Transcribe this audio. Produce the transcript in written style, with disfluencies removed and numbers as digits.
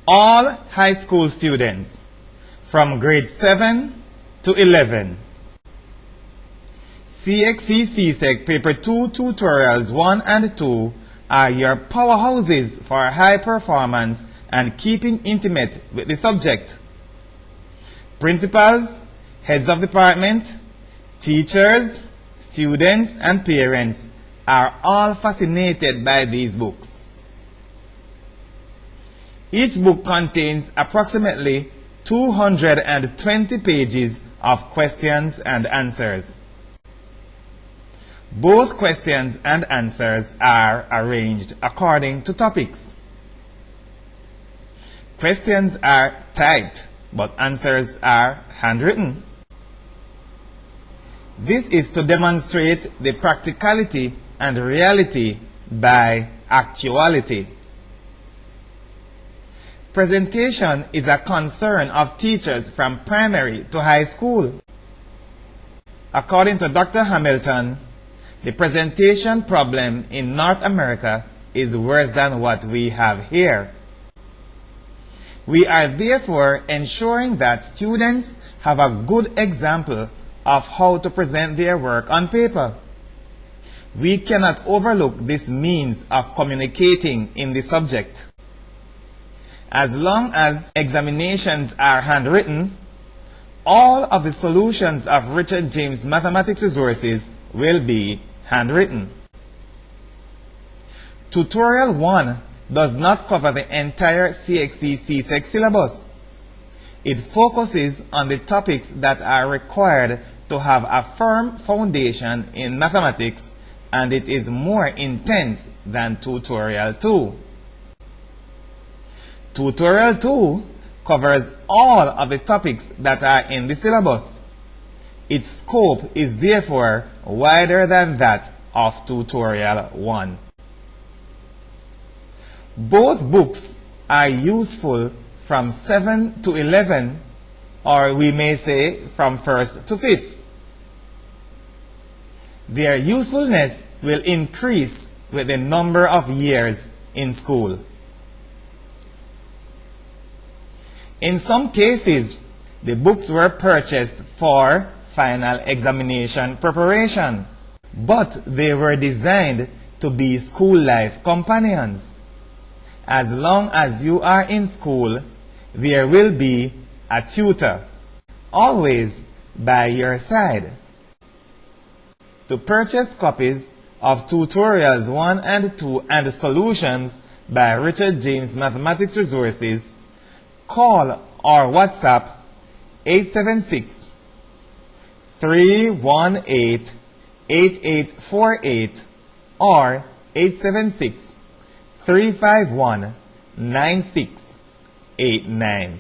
all high school students from grade 7 to 11. CXC CSEC Paper 2 Tutorials 1 and 2 are your powerhouses for high performance and keeping intimate with the subject. Principals, heads of department, teachers, students, and parents are all fascinated by these books. Each book contains approximately 220 pages of questions and answers. Both questions and answers are arranged according to topics. Questions are typed, but answers are handwritten. This is to demonstrate the practicality and reality by actuality. Presentation is a concern of teachers from primary to high school. According to Dr. Hamilton, the presentation problem in North America is worse than what we have here. We are therefore ensuring that students have a good example of how to present their work on paper. We cannot overlook this means of communicating in the subject. As long as examinations are handwritten, all of the solutions of Richard James Mathematics Resources will be handwritten. Tutorial 1 does not cover the entire CXC CSEC syllabus. It focuses on the topics that are required to have a firm foundation in mathematics, and it is more intense than Tutorial 2. Tutorial 2 covers all of the topics that are in the syllabus. Its scope is therefore wider than that of Tutorial 1. Both books are useful from 7 to 11, or we may say from 1st to 5th. Their usefulness will increase with the number of years in school. In some cases, the books were purchased for final examination preparation, but they were designed to be school life companions. As long as you are in school, there will be a tutor, always by your side. To purchase copies of Tutorials 1 and 2 and Solutions by Richard James Mathematics Resources, call or WhatsApp 876-318-8848 or 876-351-9689.